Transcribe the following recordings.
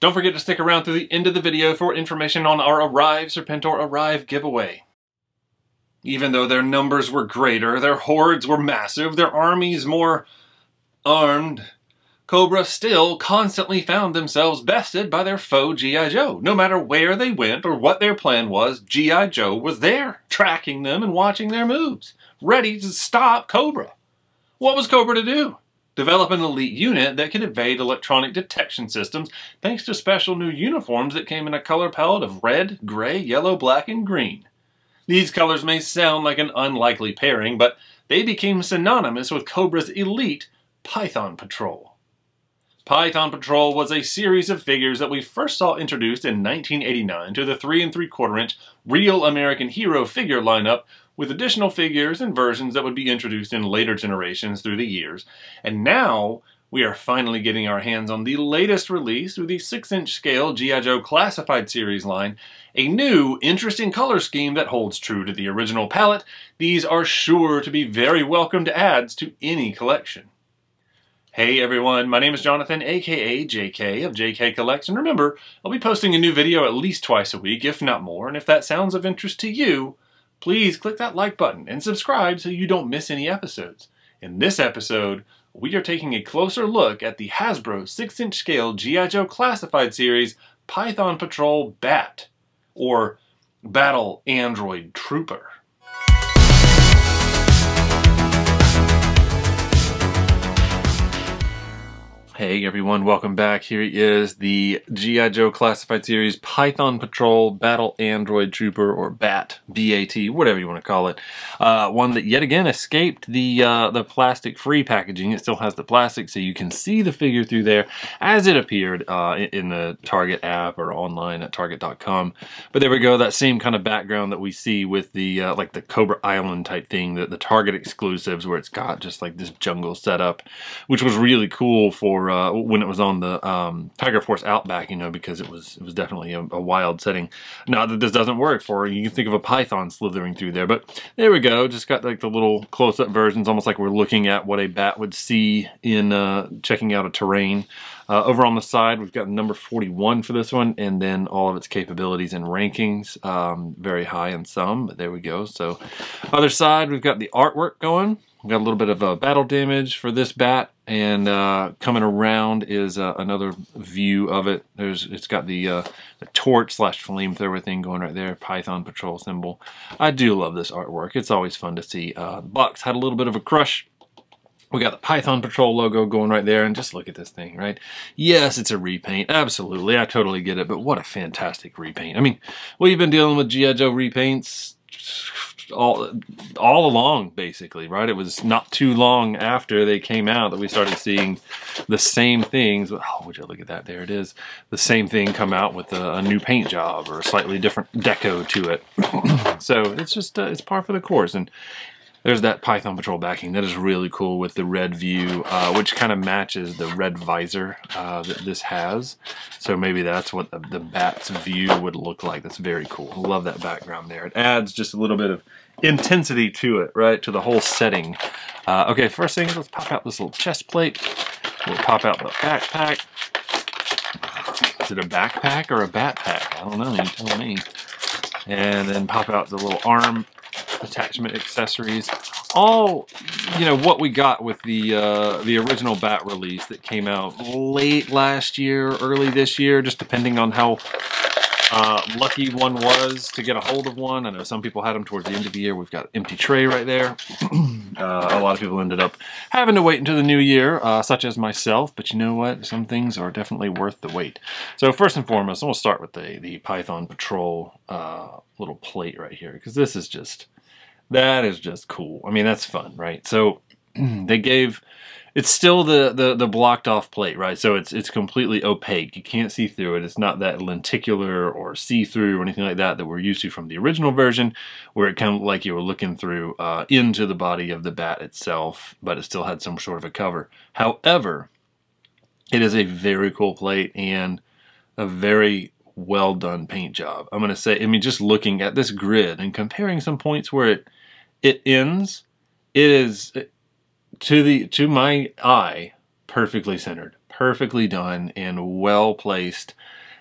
Don't forget to stick around through the end of the video for information on our Arrive Serpentor Arrive giveaway. Even though their numbers were greater, their hordes were massive, their armies more armed, Cobra still constantly found themselves bested by their foe G.I. Joe. No matter where they went or what their plan was, G.I. Joe was there, tracking them and watching their moves, ready to stop Cobra. What was Cobra to do? Develop an elite unit that could evade electronic detection systems thanks to special new uniforms that came in a color palette of red, gray, yellow, black, and green. These colors may sound like an unlikely pairing, but they became synonymous with Cobra's elite Python Patrol. Python Patrol was a series of figures that we first saw introduced in 1989 to the 3 3/4 inch Real American Hero figure lineup, with additional figures and versions that would be introduced in later generations through the years. And now we are finally getting our hands on the latest release through the 6-inch scale G.I. Joe Classified Series line, a new, interesting color scheme that holds true to the original palette. These are sure to be very welcomed adds to any collection. Hey everyone, my name is Jonathan, aka JK of JK Collects, and remember, I'll be posting a new video at least twice a week, if not more, and if that sounds of interest to you, please click that like button and subscribe so you don't miss any episodes. In this episode, we are taking a closer look at the Hasbro 6-inch scale G.I. Joe Classified Series Python Patrol B.A.T, or Battle Android Trooper. Hey everyone, welcome back. Here is the G.I. Joe Classified Series Python Patrol Battle Android Trooper, or B.A.T, B.A.T, whatever you want to call it. One that yet again escaped the plastic-free packaging. It still has the plastic, so you can see the figure through there as it appeared in the Target app or online at Target.com. But there we go, that same kind of background that we see with the like the Cobra Island type thing, the Target exclusives, where it's got just like this jungle setup, which was really cool for when it was on the Tiger Force Outback, you know, because it was definitely a wild setting. Not that this doesn't work for you can think of a python slithering through there, but there we go. Just got like the little close-up versions, almost like we're looking at what a bat would see in checking out a terrain. Over on the side, we've got number 41 for this one, and then all of its capabilities and rankings, very high in some, but there we go. So, other side, we've got the artwork going. We've got a little bit of battle damage for this bat, and coming around is another view of it. It's got the torch / flamethrower thing going right there, Python Patrol symbol. I do love this artwork. It's always fun to see. The box had a little bit of a crush. We got the Python Patrol logo going right there, and just look at this thing, right? Yes, it's a repaint, absolutely, I totally get it, but what a fantastic repaint. I mean, we've been dealing with G.I. Joe repaints all along, basically, right? It was not too long after they came out that we started seeing the same things. Oh, would you look at that? There it is. The same thing come out with a new paint job or a slightly different deco to it. So it's just, it's par for the course. And there's that Python Patrol backing. That is really cool with the red view, which kind of matches the red visor that this has. So maybe that's what the bat's view would look like. That's very cool. I love that background there. It adds just a little bit of intensity to it, right? To the whole setting. Okay, first thing, let's pop out this little chest plate. We'll pop out the backpack. Is it a backpack or a bat pack? I don't know, you tell me. And then pop out the little arm attachment accessories. All, you know, what we got with the original Bat release that came out late last year, early this year, just depending on how lucky one was to get a hold of one. I know some people had them towards the end of the year. We've got an empty tray right there. A lot of people ended up having to wait until the new year, such as myself, but you know what? Some things are definitely worth the wait. So first and foremost, we'll start with the Python Patrol little plate right here, because this is just, that is just cool. I mean, that's fun, right? So they gave, it's still the blocked off plate, right? So it's completely opaque. You can't see through it. It's not that lenticular or see-through or anything like that we're used to from the original version, where it kind of like you were looking through into the body of the bat itself, but it still had some sort of a cover. However, it is a very cool plate and a very well done paint job. I'm going to say, I mean, just looking at this grid and comparing some points where it ends, it is, to my eye, perfectly centered. perfectly done and well placed.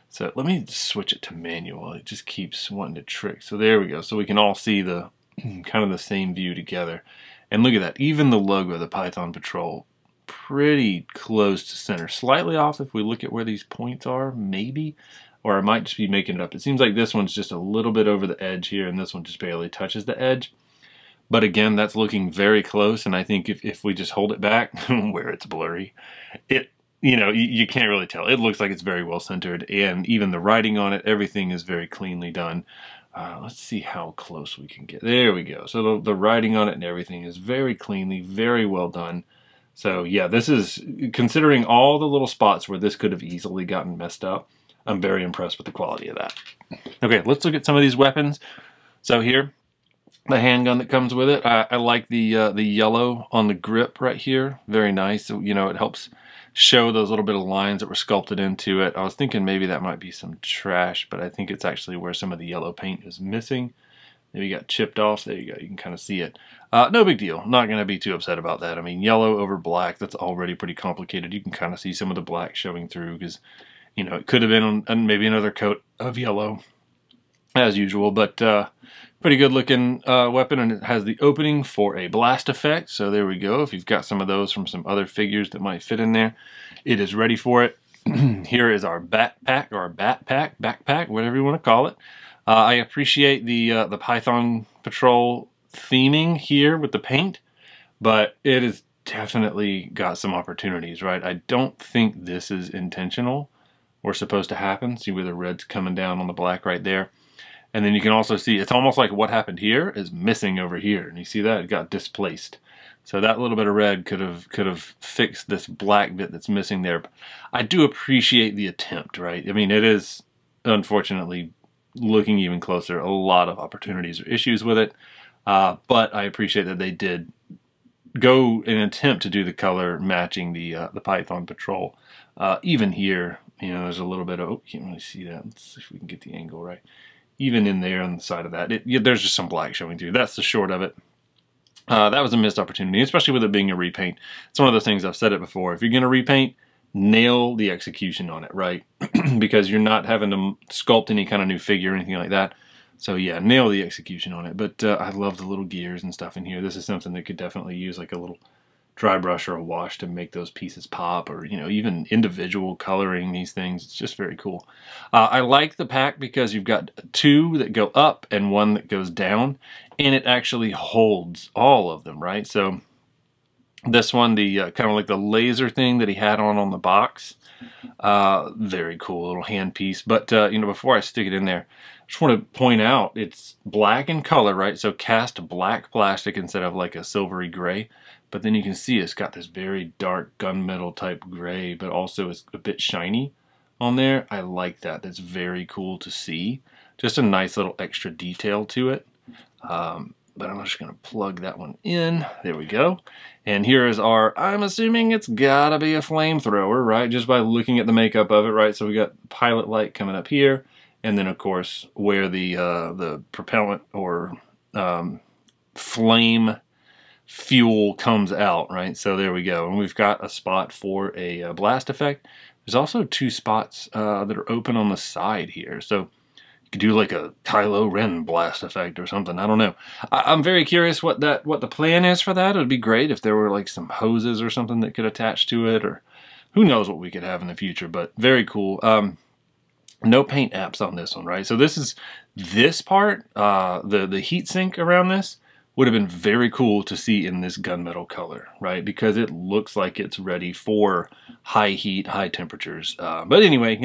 So let me switch it to manual. It just keeps wanting to trick. So there we go. So we can all see the kind of the same view together. And look at that. Even the logo, the Python Patrol, pretty close to center. Slightly off if we look at where these points are, maybe. Or I might just be making it up. It seems like this one's just a little bit over the edge here, and this one just barely touches the edge. But again, that's looking very close, and I think if we just hold it back, where it's blurry, you can't really tell. It looks like it's very well centered, and even the writing on it, everything is very cleanly done. Let's see how close we can get. There we go. So the writing on it and everything is very cleanly, very well done. So yeah, this is, considering all the little spots where this could have easily gotten messed up, I'm very impressed with the quality of that. Okay, let's look at some of these weapons. So here, the handgun that comes with it. I like the yellow on the grip right here. Very nice. So, it helps show those little bit of lines that were sculpted into it. I was thinking maybe that might be some trash, but I think it's actually where some of the yellow paint is missing. Maybe got chipped off. There you go. You can kind of see it. No big deal. Not going to be too upset about that. I mean, yellow over black, that's already pretty complicated. You can kind of see some of the black showing through because, it could have been on maybe another coat of yellow as usual, but pretty good looking weapon, and it has the opening for a blast effect. So there we go. If you've got some of those from some other figures that might fit in there, it is ready for it. Here is our backpack, or backpack, whatever you want to call it. I appreciate the Python Patrol theming here with the paint, but it has definitely got some opportunities, right? I don't think this is intentional or supposed to happen. See where the red's coming down on the black right there. And then you can also see it's almost like what happened here is missing over here. And you see that? It got displaced. So that little bit of red could have fixed this black bit that's missing there. But I do appreciate the attempt, right? I mean, it is, unfortunately, looking even closer, a lot of opportunities or issues with it. But I appreciate that they did go and attempt to do the color matching the Python Patrol. Even here, there's a little bit of, oh, you can't really see that. Let's see if we can get the angle right. Even in there on the side of that, there's just some black showing through. That's the short of it. That was a missed opportunity, especially with it being a repaint. It's one of those things, I've said it before. If you're going to repaint, nail the execution on it, right? Because you're not having to sculpt any kind of new figure or anything like that. So yeah, nail the execution on it. But I love the little gears and stuff in here. This is something that could definitely use like a little dry brush or a wash to make those pieces pop, or even individual coloring these things. It's just very cool. I like the pack because you've got two that go up and one that goes down, and it actually holds all of them, right? So this one, the kind of like the laser thing that he had on the box, very cool little hand piece. But before I stick it in there, I just want to point out it's black in color, right? So cast black plastic instead of like a silvery gray. But then you can see it's got this very dark gunmetal type gray, but also it's a bit shiny on there. I like that. That's very cool to see. Just a nice little extra detail to it. But I'm just going to plug that one in. There we go. And here is our, I'm assuming it's got to be a flamethrower, right? Just by looking at the makeup of it, right? So we got pilot light coming up here. And then, of course, where the propellant or flame fuel comes out, right? So there we go. And we've got a spot for a blast effect. There's also two spots that are open on the side here. So you could do like a Kylo Ren blast effect or something. I don't know. I'm very curious what the plan is for that. It would be great if there were like some hoses or something that could attach to it, or who knows what we could have in the future, but very cool. No paint apps on this one, right? So this part, the heat sink around this, would have been very cool to see in this gunmetal color, right? Because it looks like it's ready for high heat, high temperatures. But anyway,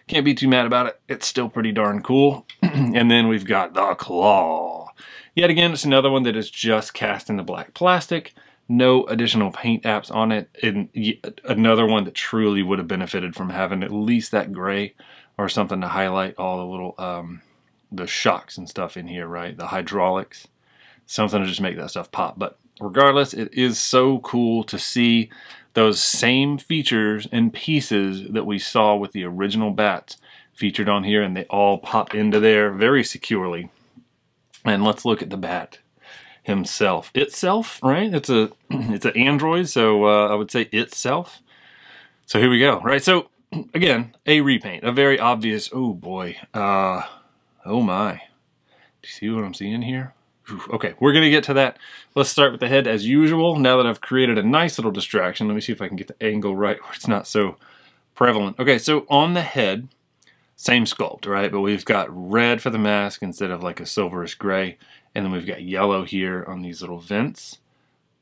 can't be too mad about it. It's still pretty darn cool. And then we've got the claw. Yet again, it's another one that is just cast in the black plastic. No additional paint apps on it. And another one that truly would have benefited from having at least that gray or something to highlight all the little, the shocks and stuff in here, right? The hydraulics. Something to just make that stuff pop. But regardless, it is so cool to see those same features and pieces that we saw with the original bats featured on here, and they all pop into there very securely. And let's look at the bat himself. Itself, right? It's an android, so I would say itself. So here we go, right? So again, a repaint, a very obvious, oh boy, oh my. Do you see what I'm seeing here? Okay, we're gonna get to that. Let's start with the head as usual. Now that I've created a nice little distraction, let me see if I can get the angle right where it's not so prevalent. Okay, so on the head, same sculpt, right? But we've got red for the mask instead of like a silverish gray. And then we've got yellow here on these little vents.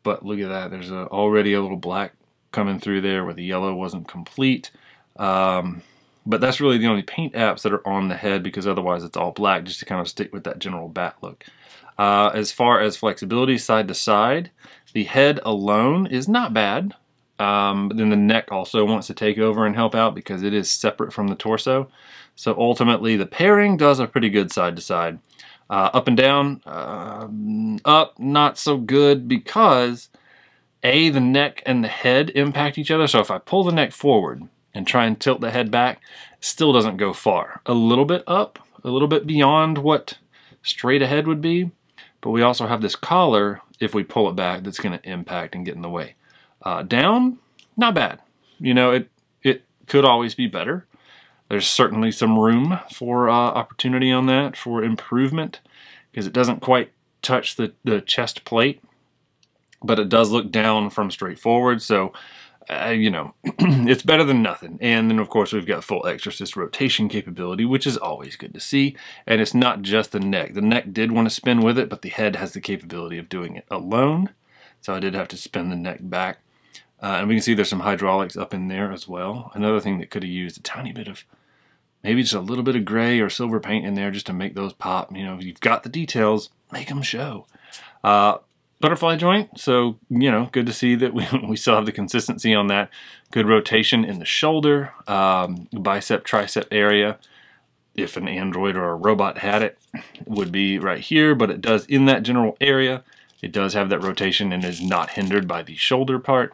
But look at that, there's already a little black coming through there where the yellow wasn't complete. But that's really the only paint apps that are on the head, because otherwise it's all black, just to kind of stick with that general bat look. As far as flexibility side to side, the head alone is not bad. But then the neck also wants to take over and help out because it is separate from the torso. So ultimately the pairing does a pretty good side to side. Up and down, up not so good because the neck and the head impact each other. So if I pull the neck forward and try and tilt the head back, it still doesn't go far. A little bit up, a little bit beyond what straight ahead would be. But we also have this collar, if we pull it back, that's going to impact and get in the way. Down, not bad. You know, it could always be better. There's certainly some room for opportunity on that, for improvement, because it doesn't quite touch the chest plate, but it does look down from straight forward. So, you know, it's better than nothing. And then, of course, we've got full exorcist rotation capability, which is always good to see. And it's not just the neck. The neck did want to spin with it, but the head has the capability of doing it alone. So I did have to spin the neck back. And we can see there's some hydraulics up in there as well. Another thing that could have used a tiny bit of, maybe just a little bit of gray or silver paint in there just to make those pop. You know, if you've got the details, make them show. Butterfly joint, so, you know, good to see that we still have the consistency on that. Good rotation in the shoulder, bicep, tricep area. If an android or a robot had it, it would be right here, but it does in that general area. It does have that rotation and is not hindered by the shoulder part.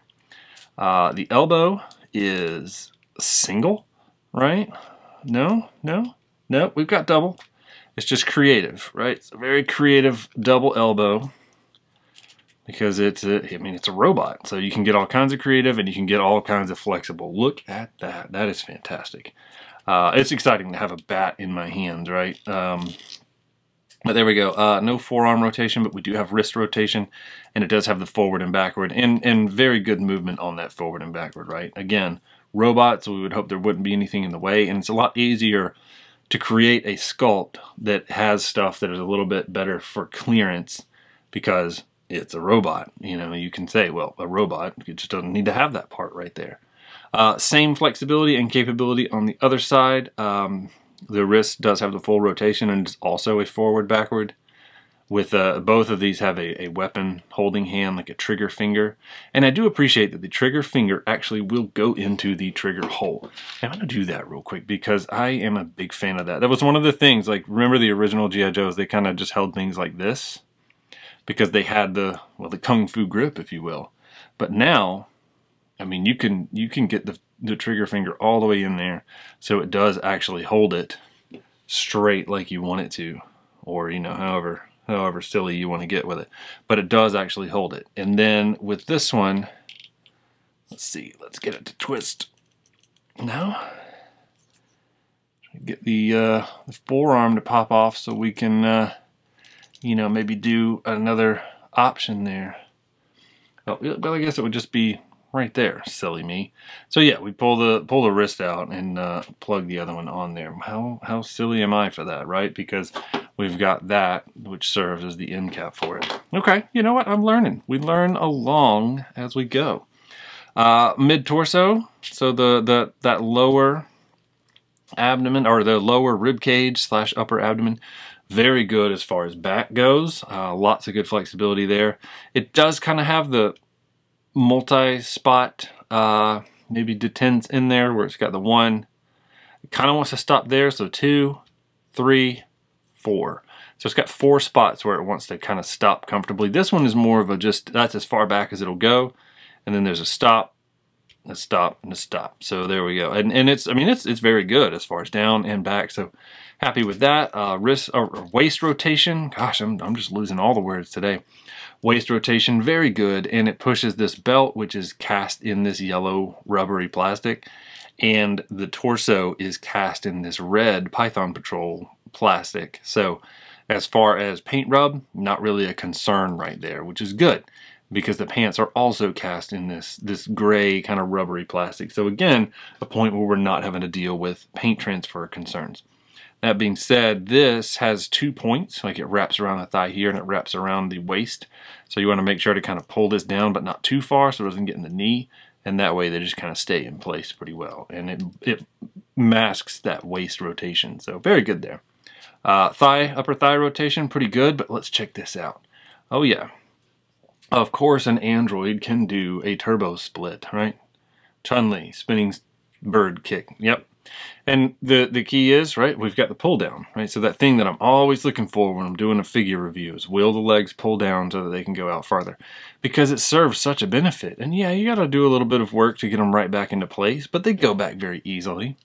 The elbow is single, right? No, we've got double. It's just creative, right? It's a very creative double elbow because it's a robot. So you can get all kinds of creative and you can get all kinds of flexible. Look at that. That is fantastic. It's exciting to have a bat in my hands, right? But there we go. No forearm rotation, but we do have wrist rotation, and it does have the forward and backward, and very good movement on that forward and backward, right? Again, robots, we would hope there wouldn't be anything in the way, and it's a lot easier to create a sculpt that has stuff that is a little bit better for clearance because it's a robot. You know, you can say, well, a robot, it just doesn't need to have that part right there. Same flexibility and capability on the other side. The wrist does have the full rotation and is also a forward-backward. With both of these have a weapon holding hand, like a trigger finger. And I do appreciate that the trigger finger actually will go into the trigger hole. I'm going to do that real quick because I am a big fan of that. That was one of the things, like, remember the original G.I. Joes? They kind of just held things like this because they had the kung fu grip, if you will. But now, I mean, you can get the trigger finger all the way in there, so it does actually hold it straight like you want it to, or, you know, however silly you want to get with it. But it does actually hold it. And then with this one, let's see, let's get it to twist. Now, get the forearm to pop off so we can, you know, maybe do another option there. Oh, well, I guess it would just be right there, silly me. So yeah, we pull the wrist out and plug the other one on there. How silly am I for that, right? Because we've got that, which serves as the end cap for it. Okay, you know what? I'm learning. We learn along as we go. Mid torso, so that lower abdomen, or the lower rib cage / upper abdomen, very good as far as back goes. Lots of good flexibility there. It does kind of have the multi-spot maybe detents in there where it's got the one. It kind of wants to stop there, so 2, 3, 4. So it's got 4 spots where it wants to kind of stop comfortably. This one is more of a just, that's as far back as it'll go. And then there's a stop, a stop, and a stop. So there we go. And it's, I mean, it's very good as far as down and back. So happy with that. Wrist or waist rotation. Gosh, I'm just losing all the words today. Waist rotation, very good, and it pushes this belt, which is cast in this yellow rubbery plastic, and the torso is cast in this red Python Patrol plastic. So as far as paint rub, not really a concern right there, which is good, because the pants are also cast in this gray kind of rubbery plastic. So again, a point where we're not having to deal with paint transfer concerns. That being said, this has 2 points, like it wraps around the thigh here and it wraps around the waist. So you want to make sure to kind of pull this down, but not too far so it doesn't get in the knee. And that way they just kind of stay in place pretty well. And it masks that waist rotation. So very good there. Upper thigh rotation, pretty good, but let's check this out. Oh yeah. Of course an android can do a turbo split, right? Chun-Li, spinning bird kick, yep. And the key is, right, we've got the pull down, right? So that thing that I'm always looking for when I'm doing a figure review is will the legs pull down so that they can go out farther? Because it serves such a benefit. And yeah, you got to do a little bit of work to get them right back into place, but they go back very easily.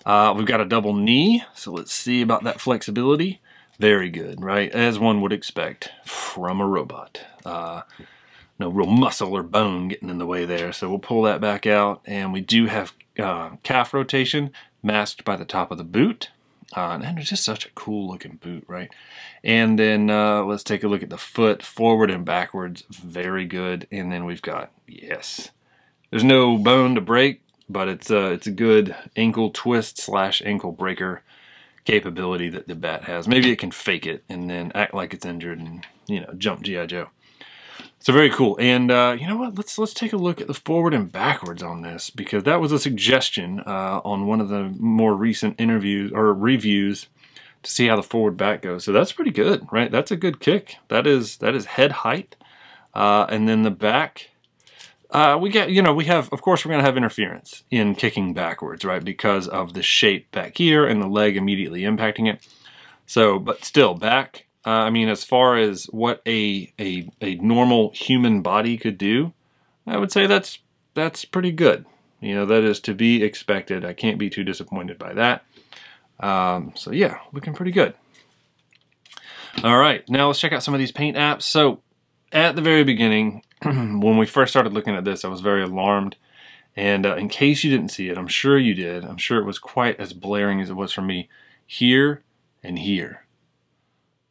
We've got a double knee, so let's see about that flexibility. Very good, right? As one would expect from a robot. No real muscle or bone getting in the way there, so we'll pull that back out. And we do have calf rotation masked by the top of the boot. And it's just such a cool looking boot, right? And then let's take a look at the foot, forward and backwards. Very good. And then we've got, yes, there's no bone to break, but it's a good ankle twist / ankle breaker capability that the Bat has. Maybe it can fake it and then act like it's injured and, you know, jump G.I. Joe. So very cool. And you know what? Let's take a look at the forward and backwards on this, because that was a suggestion on one of the more recent interviews or reviews to see how the forward back goes. So that's pretty good, right? That's a good kick. That is head height. And then the back, we have, of course, we're going to have interference in kicking backwards, right? Because of the shape back here and the leg immediately impacting it. So, but still back. I mean, as far as what a normal human body could do, I would say that's pretty good. You know, that is to be expected. I can't be too disappointed by that. So yeah, looking pretty good. All right, now let's check out some of these paint apps. So at the very beginning, when we first started looking at this, I was very alarmed. And in case you didn't see it, I'm sure you did. I'm sure it was quite as blaring as it was for me. Here and here.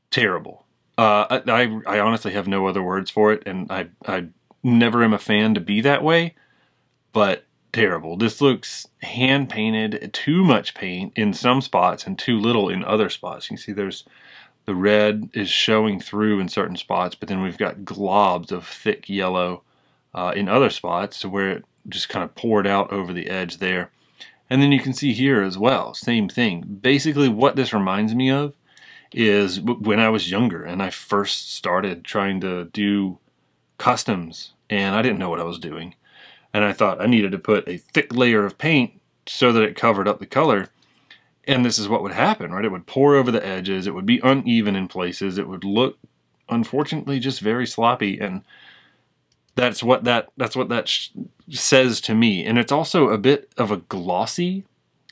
Terrible. I honestly have no other words for it, and I never am a fan to be that way, but terrible. This looks hand painted, too much paint in some spots and too little in other spots. You can see there's the red is showing through in certain spots, but then we've got globs of thick yellow in other spots, so where it just kind of poured out over the edge there. And then you can see here as well, same thing. Basically what this reminds me of is when I was younger and I first started trying to do customs, and I didn't know what I was doing. And I thought I needed to put a thick layer of paint so that it covered up the color. And this is what would happen, right? It would pour over the edges. It would be uneven in places. It would look, unfortunately, just very sloppy. And that's what that says to me. And it's also a bit of a glossy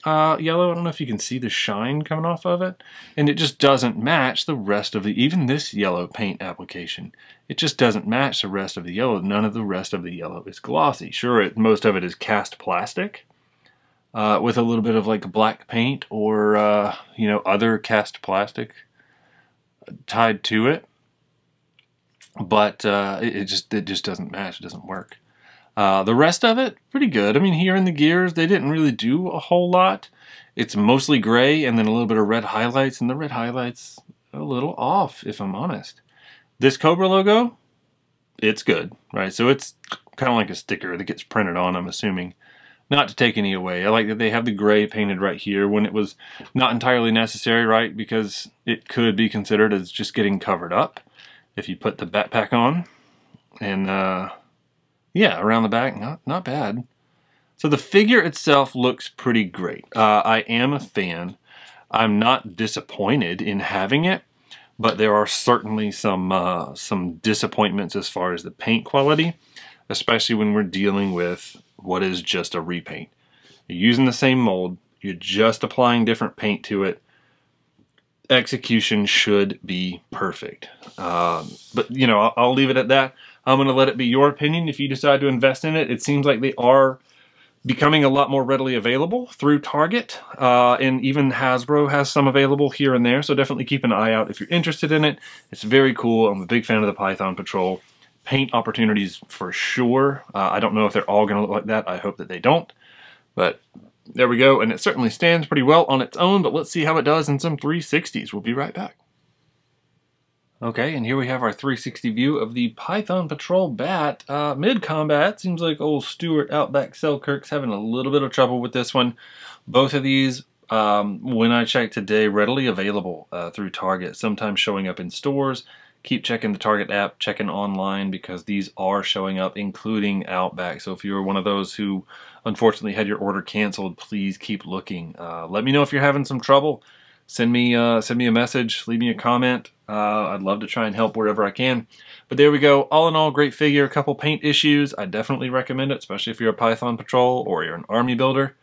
yellow. I don't know if you can see the shine coming off of it. And it just doesn't match the rest of the, even this yellow paint application. It just doesn't match the rest of the yellow. None of the rest of the yellow is glossy. Sure, most of it is cast plastic with a little bit of like black paint or, you know, other cast plastic tied to it. But it just doesn't match. It doesn't work. The rest of it, pretty good. I mean, here in the gears, they didn't really do a whole lot. It's mostly gray and then a little bit of red highlights, and the red highlights a little off, if I'm honest. This Cobra logo, it's good, right? So it's kind of like a sticker that gets printed on, I'm assuming. Not to take any away. I like that they have the gray painted right here when it was not entirely necessary, right? Because it could be considered as just getting covered up if you put the backpack on. And, yeah, around the back, not bad. So the figure itself looks pretty great. I am a fan. I'm not disappointed in having it, but there are certainly some disappointments as far as the paint quality, especially when we're dealing with what is just a repaint. You're using the same mold, you're just applying different paint to it. execution should be perfect. But, you know, I'll leave it at that. I'm going to let it be your opinion if you decide to invest in it. It seems like they are becoming a lot more readily available through Target, and even Hasbro has some available here and there, so definitely keep an eye out if you're interested in it. It's very cool. I'm a big fan of the Python Patrol. Paint opportunities for sure. I don't know if they're all going to look like that. I hope that they don't. But there we go, and it certainly stands pretty well on its own, but let's see how it does in some 360s. We'll be right back. Okay, and here we have our 360 view of the Python Patrol Bat. Mid-combat, seems like old Stuart Outback Selkirk's having a little bit of trouble with this one. Both of these, when I checked today, readily available through Target, sometimes showing up in stores. Keep checking the Target app, checking online, because these are showing up, including Outback. So if you're one of those who unfortunately had your order canceled, please keep looking. Let me know if you're having some trouble. Send me a message, leave me a comment. I'd love to try and help wherever I can. But there we go. All in all, great figure. A couple paint issues. I definitely recommend it, especially if you're a Python Patrol or you're an army builder.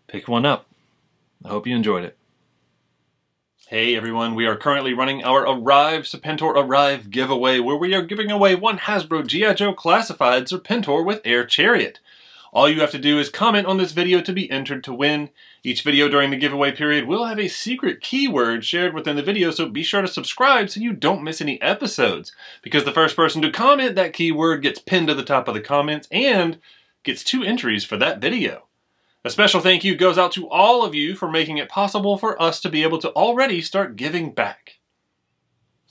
Pick one up. I hope you enjoyed it. Hey everyone, we are currently running our Arrive Serpentor Arrive giveaway, where we are giving away one Hasbro G.I. Joe Classified Serpentor with Air Chariot. All you have to do is comment on this video to be entered to win. Each video during the giveaway period will have a secret keyword shared within the video, so be sure to subscribe so you don't miss any episodes. Because the first person to comment that keyword gets pinned to the top of the comments and gets 2 entries for that video. A special thank you goes out to all of you for making it possible for us to be able to already start giving back.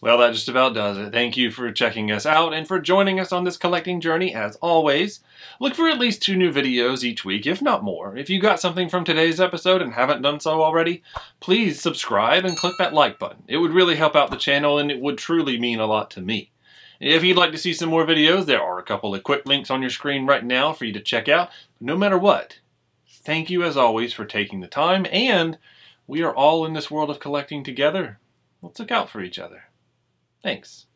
Well, that just about does it. Thank you for checking us out and for joining us on this collecting journey as always. Look for at least 2 new videos each week, if not more. If you got something from today's episode and haven't done so already, please subscribe and click that like button. It would really help out the channel and it would truly mean a lot to me. If you'd like to see some more videos, there are a couple of quick links on your screen right now for you to check out. No matter what, thank you as always for taking the time, and we are all in this world of collecting together. Let's look out for each other. Thanks.